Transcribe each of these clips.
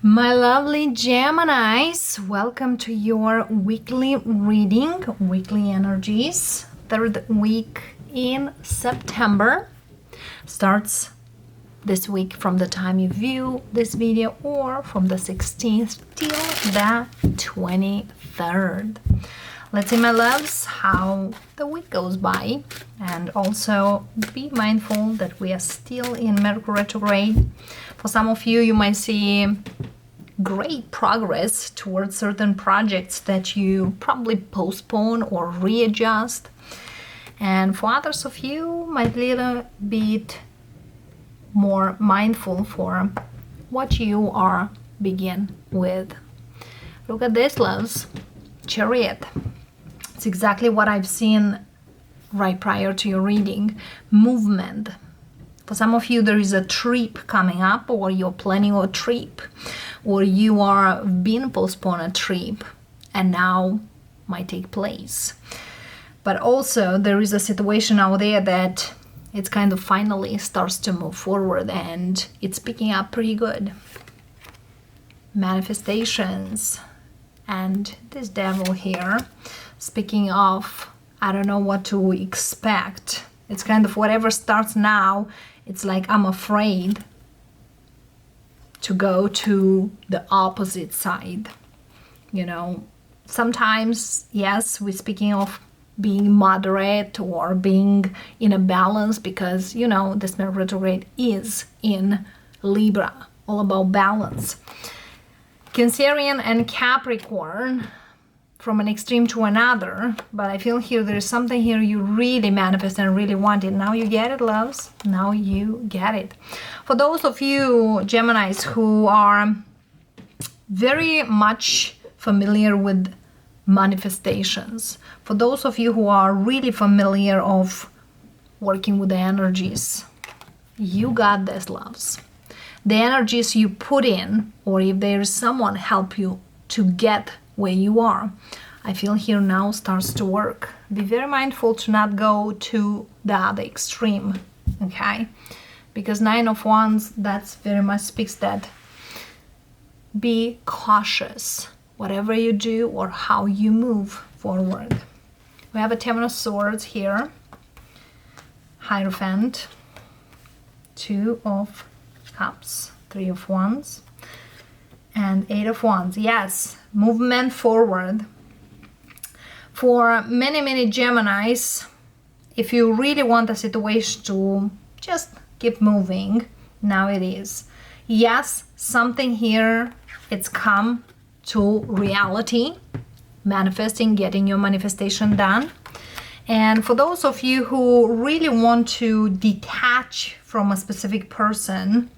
My lovely Geminis, welcome to your weekly reading, weekly energies. Third week in September starts this week from the time you view this video or from the 16th till the 23rd. Let's see, my loves, how the week goes by, and also be mindful that we are still in Mercury retrograde. For some of you, you might see great progress towards certain projects that you probably postpone or readjust. And for others of you, might be a little bit more mindful for what you are begin with. Look at this, loves. Chariot. It's exactly what I've seen right prior to your reading. Movement. For some of you, there is a trip coming up, or you're planning a trip, or you are being postponed a trip and now might take place. But also there is a situation out there that it's kind of finally starts to move forward and it's picking up pretty good. Manifestations. And this devil here, speaking of, I don't know what to expect. It's kind of whatever starts now, it's like I'm afraid to go to the opposite side. You know, sometimes, yes, we're speaking of being moderate or being in a balance because, you know, this Mercury retrograde is in Libra, all about balance. Cancerian and Capricorn, from an extreme to another, but I feel here there is something here you really manifest and really want it. Now you get it, loves. Now you get it. For those of you Geminis who are very much familiar with manifestations, for those of you who are really familiar of working with the energies, you got this, loves. The energies you put in, or if there's someone help you to get where you are, I feel here now starts to work. Be very mindful to not go to the other extreme, okay? Because Nine of Wands, that's very much speaks that be cautious, whatever you do or how you move forward. We have a Ten of Swords here, Hierophant, Two of Cups, Three of Wands, and Eight of Wands. Yes, movement forward. For many Geminis, if you really want a situation to just keep moving, now it is. Yes, something here, it's come to reality, manifesting, getting your manifestation done. And for those of you who really want to detach from a specific person,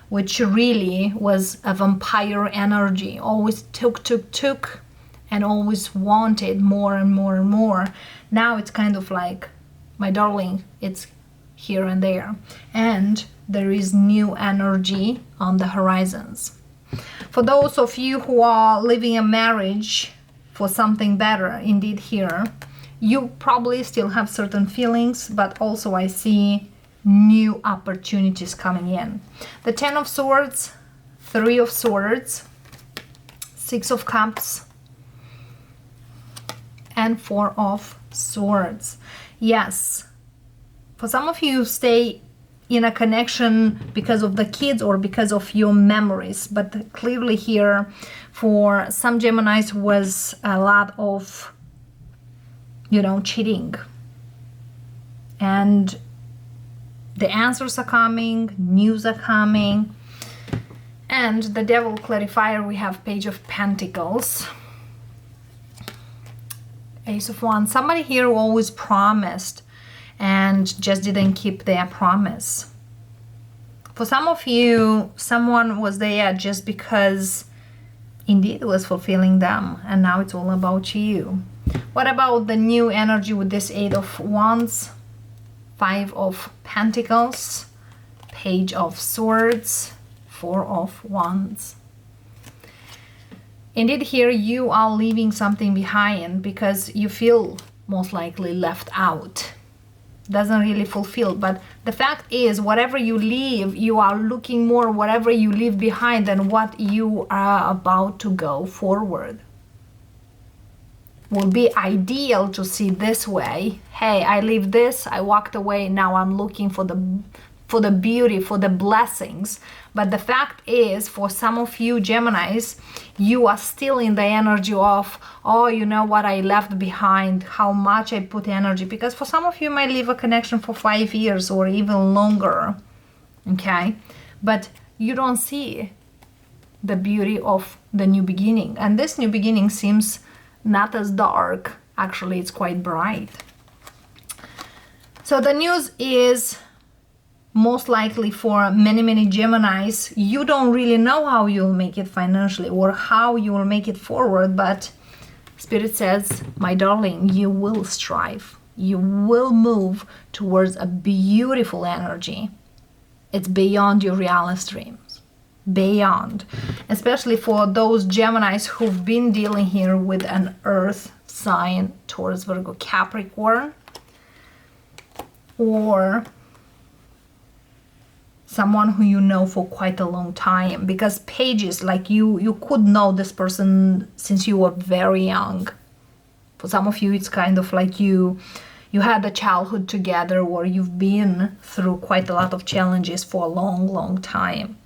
which really was a vampire energy, always took, and always wanted more and more and more. Now it's kind of like, my darling, it's here and there. And there is new energy on the horizons. For those of you who are living a marriage for something better, indeed here, you probably still have certain feelings, but also I see new opportunities coming in. The Ten of Swords, Three of Swords, Six of Cups, and Four of Swords. Yes, for some of you stay in a connection because of the kids or because of your memories, but clearly here for some Geminis was a lot of, you know, cheating. And the answers are coming, news are coming. And the Devil clarifier, we have Page of Pentacles, Ace of Wands. Somebody here who always promised and just didn't keep their promise. For some of you, someone was there just because indeed was fulfilling them, and now it's all about you. What about the new energy with this Eight of Wands, Five of Pentacles, Page of Swords, Four of Wands? Indeed here you are leaving something behind because you feel most likely left out. doesn't really fulfill. But the fact is, whatever you leave, you are looking more whatever you leave behind than what you are about to go forward. Will be ideal to see this way. Hey, I leave this, I walked away, now I'm looking for the beauty, for the blessings. But the fact is, for some of you Geminis, you are still in the energy of, oh, you know what I left behind, how much I put energy. Because for some of you might leave a connection for 5 years or even longer, okay? But you don't see the beauty of the new beginning. And this new beginning seems not as dark. Actually, it's quite bright. So the news is, most likely for many Geminis, you don't really know how you'll make it financially or how you will make it forward, but Spirit says, my darling, you will strive. You will move towards a beautiful energy. It's beyond your realist dreams. Beyond. Especially for those Geminis who've been dealing here with an earth sign, Taurus, Virgo, Capricorn, or someone who you know for quite a long time, because pages, like you could know this person since you were very young. For some of you, it's kind of like you had a childhood together, or you've been through quite a lot of challenges for a long time.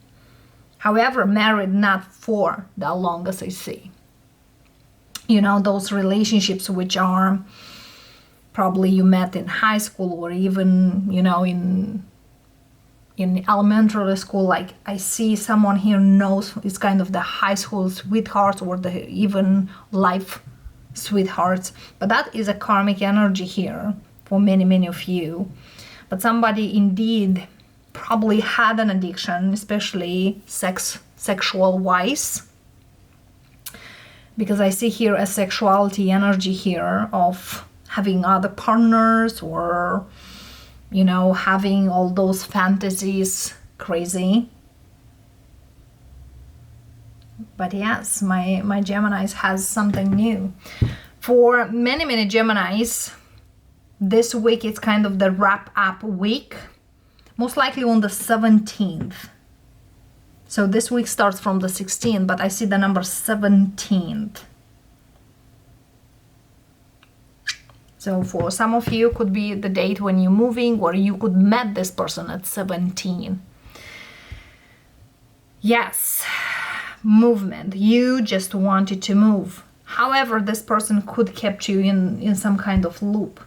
However, married not for that long as I see. You know, those relationships which are probably you met in high school or even, you know, in elementary school. Like I see someone here knows it's kind of the high school sweethearts or the even life sweethearts. But that is a karmic energy here for many of you. But somebody indeed probably had an addiction, especially sexual wise, because I see here a sexuality energy here of having other partners, or you know, having all those fantasies crazy. But yes, my Geminis has something new. For many Geminis, this week is kind of the wrap up week. Most likely on the 17th. So this week starts from the 16th, but I see the number 17th. So for some of you, could be the date when you're moving, or you could met this person at 17. Yes, movement. You just wanted to move. However, this person could kept you in some kind of loop.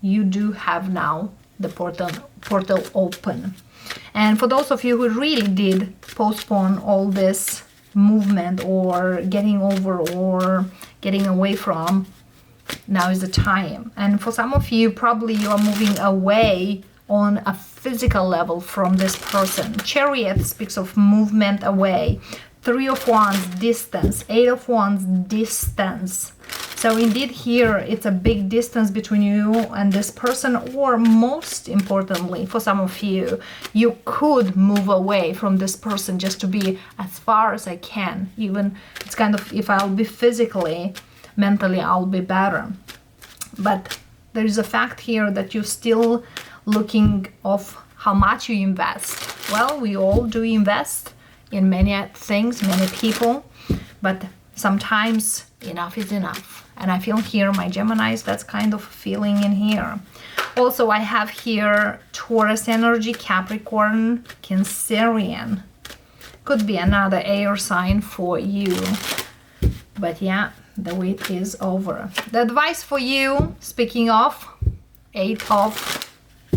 You do have now the portal open. And for those of you who really did postpone all this movement or getting over or getting away from, now is the time. And for some of you, probably you are moving away on a physical level from this person. Chariot speaks of movement away. 3 of Wands, distance. 8 of Wands, distance. So indeed here, it's a big distance between you and this person, or most importantly, for some of you, you could move away from this person just to be as far as I can. Even it's kind of, if I'll be physically, mentally, I'll be better. But there is a fact here that you're still looking of how much you invest. Well, we all do invest in many things, many people, but sometimes enough is enough. And I feel here, my Geminis, that's kind of feeling in here. Also, I have here Taurus energy, Capricorn, Cancerian. Could be another air sign for you. But yeah, the wait is over. The advice for you, speaking of 8 of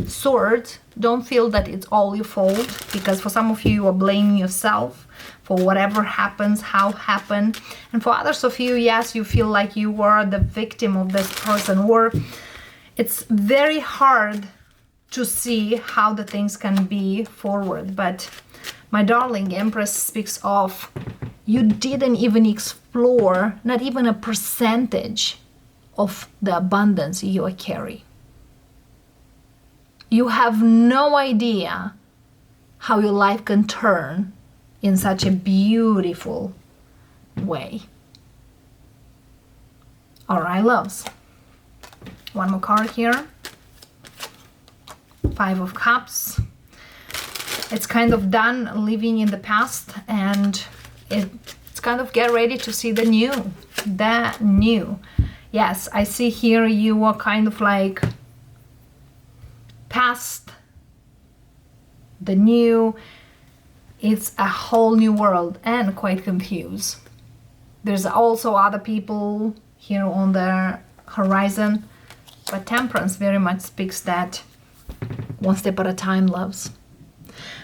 Swords, don't feel that it's all your fault, because for some of you, you are blaming yourself for whatever happens, how happened. And for others of you, yes, you feel like you were the victim of this person, or it's very hard to see how the things can be forward. But my darling, Empress speaks of you didn't even explore not even a percentage of the abundance you carry. You have no idea how your life can turn in such a beautiful way. All right, loves. One more card here. Five of Cups. It's kind of done living in the past, and it's kind of get ready to see the new. The new. Yes, I see here you are kind of like past the new. It's a whole new world and quite confused. There's also other people here on the horizon, but Temperance very much speaks that one step at a time, loves.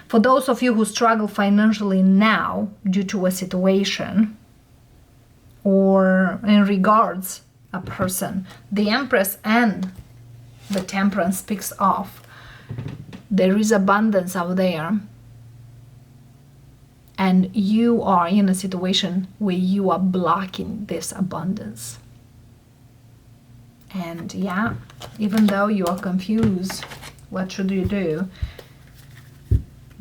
For those of you who struggle financially now due to a situation or in regards a person, the Empress and the Temperance speaks of there is abundance out there, and you are in a situation where you are blocking this abundance. And yeah, even though you are confused, what should you do?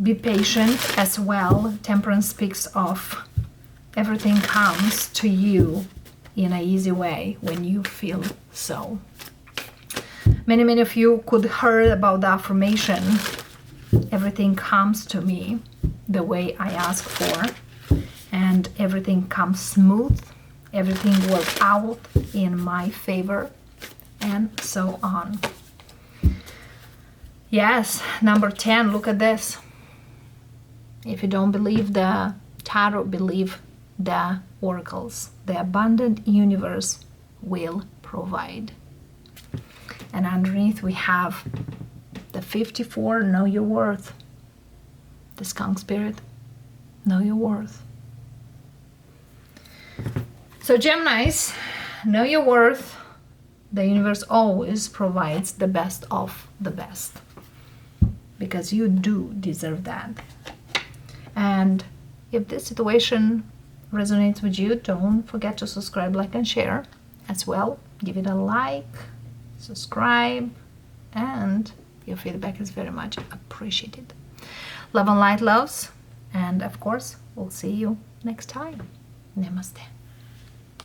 Be patient as well. Temperance speaks of everything comes to you in an easy way when you feel so. Many of you could heard about the affirmation, everything comes to me the way I ask for, and everything comes smooth, everything works out in my favor, and so on. Yes, number 10, look at this. If you don't believe the tarot, believe the oracles. The abundant universe will provide. And underneath we have the 54, know your worth. The skunk spirit, know your worth. So Geminis, know your worth. The universe always provides the best of the best, because you do deserve that. And if this situation resonates with you, don't forget to subscribe, like, and share as well. Give it a like, subscribe, and your feedback is very much appreciated. Love and light, loves, and of course, we'll see you next time. Namaste.